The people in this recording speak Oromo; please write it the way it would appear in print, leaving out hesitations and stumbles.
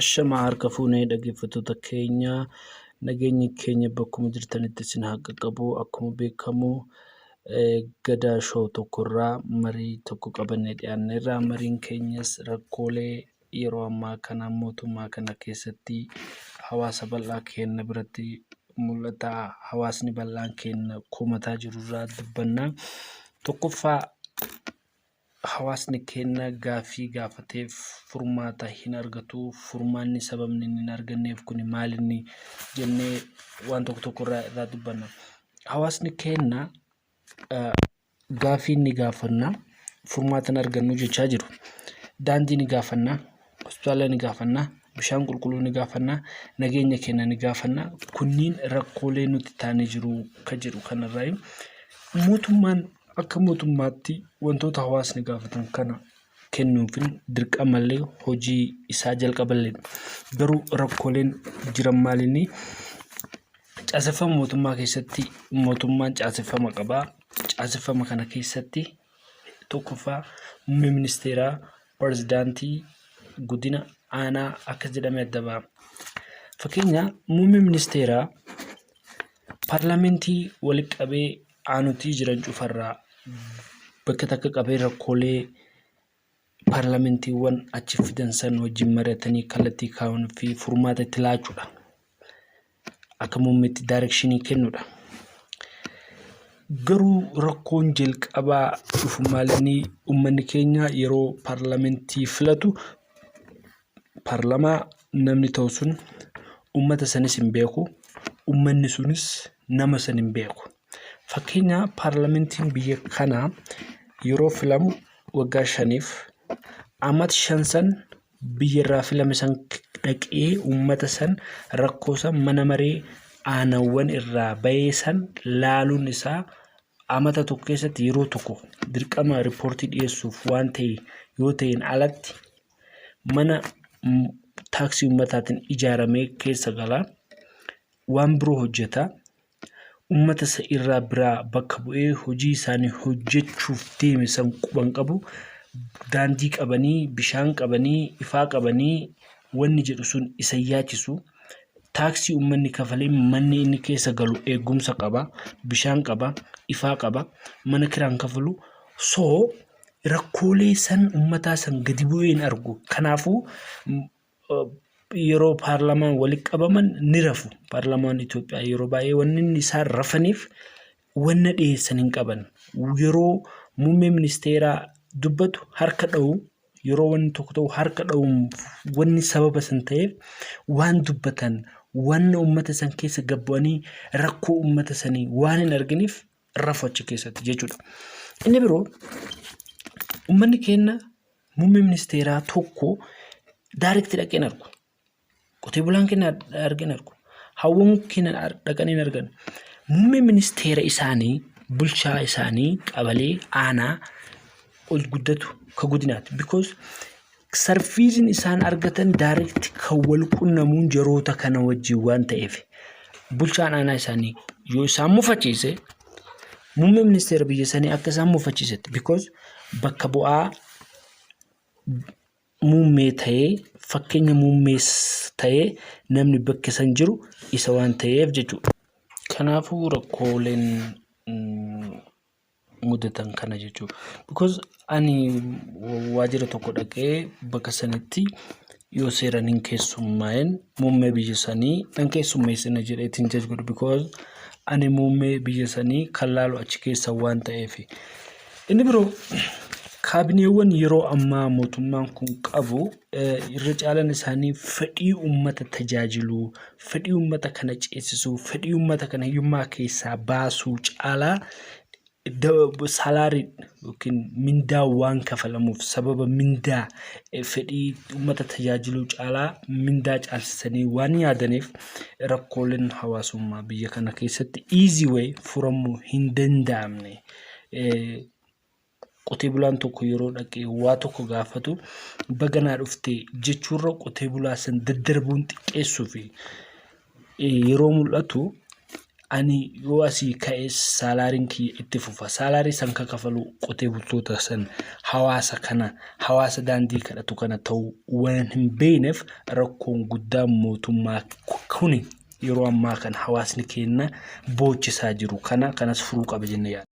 Ashama harka fuunee dhaggeeffattoota keenya nageenyi keenya bakkuma jirtanitti isin haa qaqqabu. Akkuma beekamu gadaa shoo tokkorraa marii tokko qabannee dhiyaanneerra. Mariin keenyas rakkoolee yeroo ammaa kana mootummaa kana keessatti hawaasa bal'aa keenya biratti mul'ata. Hawaasni bal'aan keenya komataa jirurraa dubbanna. Tokkoffaa hawaasni keenya gaaffii gaafateef furmaata hin argatu. Furmaanni sababni hin arganneef kun maalinni jennee waan tokko irraa dubbanna. Hawaasni keenya gaaffii ni gaafanna, furmaata hin argannu jechaa jiru. Daandii ni gaafanna, hospitaala ni gaafanna, bishaan qulqulluu ni gaafanna, nageenya keenya ni gaafanna. Kunniin rakkoolee nuti taanee jiru kan jedhu kanarraa mootummaan akka mootummaatti wantoota hawaasni gaafatan kana kennuufin dirqamallee hojii isaa jalqaballee. Garuu rakkooleen jiran maalinni caaseffama mootummaa keessatti mootummaan caaseffama qabaa. Caaseffama kana keessatti tokkoffaa muummee ministeeraa, pirezidaantii, godina, aanaa akka jedhamee adda ba'a. Fakkeenya muummee ministeeraa paarlaamantii walitti qabee aanutii jiran cufarraa bakka takka qabee rakkoolee paarlaamantiiwwan achi fidan san wajjin mari'atanii kallattii kaa'uun fi furmaata itti laachuudha. Akka muummeetti daayirekshinii kennuudha. Garuu rakkoon jalqabaa dhufu maalinni uummanni keenya yeroo paarlaamantii filatu paarlamaa namni ta'u sun uummata sanis hin beeku, uummanni sunis nama san hin beeku. Fakkeenya paarlaamantiin biyya kanaa yeroo filamu waggaa 5f amata 5 san biyyarraa filame san dhaqee uummata san rakkoo san mana maree aanawwan irraa bahee san laaluun isaa amata tokko keessatti yeroo tokko dirqama riipoortii dhiyeessuuf waan ta'e yoo ta'een alatti mana taaksii uummataatiin ijaaramee keessa galaa waan biroo hojjeta. Uummata isa irraa biraa bakka bu'ee hojii isaanii hojjechuuf deeme san quban qabu. Daandii qabanii, bishaan qabanii, ifaa qabanii wanni jedhu sun isa yaachisu. Taaksii uummanni kafalee manni inni keessa galu eegumsa qaba, bishaan qaba, ifaa qaba, mana kiraan kafalu. So rakkoolee san uummataa san gadi bu'ee hin argu. Kanaafuu yeroo paarlamaan walitti qabaman ni rafu. Paarlamaan Itoophiyaa yeroo baay'ee wanni isaan rafaniif wanna dhiyeessan hin qaban. Yeroo muummee ministeeraa dubbatu harka dha'u, yeroo wanni tokko ta'u harka dha'u wanni sababa san ta'eef waan dubbatan wanna uummata san keessa gabbu'anii rakkoo uummata sanii waan hin arganiif rafu achi keessatti jechuudha. Inni biroo uummanni keenya muummee ministeeraa tokko daayirekti dhaqeen argu. Qotee bulaan keenya argin argu. Hawwan keenya dhaqanii hin argan. Muummee ministeera isaanii, bulchaa isaanii, qabalee aanaa ol guddatu ka godinaati. Because sarfiisiin isaan argatan daayirekti kan wal qunnamuun jaroota kana wajjin waan ta'eef bulchaan aanaa isaanii yoo isaan mufachiise muummee ministeera biyya sanii akka isaan mufachiisetti. Because bakka bu'aa muummee ta'ee fakkeenya muummees ta'ee namni bakka san jiru isa waan ta'eef jechuudha. Kanaafuu rakkooleen mudatan kana jechuudha. Because ani waajjira tokko dhaqee bakka sanitti yoo seeraan hin keessummaa'in muummee biyya sanii dhan keessummeessina jedheetiin jajgodhu. Because ani muummee biyya sanii kan laalu achi keessa waan ta'eef. Inni biroo kaabineewwan yeroo ammaa mootummaan kun qabu irra caalaan isaanii fedhii uummata tajaajiluu, fedhii uummata kana ceesisuu, fedhii uummata kana hiyyummaa keessaa baasuu caalaa salaarii yookiin mindaa waan kafalamuuf sababa mindaa fedhii uummata tajaajiluu caalaa mindaa caalsisanii waan yaadaniif rakkooleen hawaasummaa biyya kana keessatti easy way furamuu hin danda'amne. Qotee bulaan tokko yeroo dhaqee waa tokko gaafatu baganaa dhufte jechuurra qotee bulaa san daddarbuun xiqqeessuu fi yeroo mul'atu ani yoo asii ka'es saalaariin kiyya itti fufa. Saalaarii san kakafalu qotee bultoota san hawaasa kana hawaasa daandii kadhatu kana ta'uu waan hin beekneef rakkoon guddaan mootummaa kuni yeroo ammaa kan hawaasni keenya boochisaa jiru kanas furuu qaba jennee yaadna.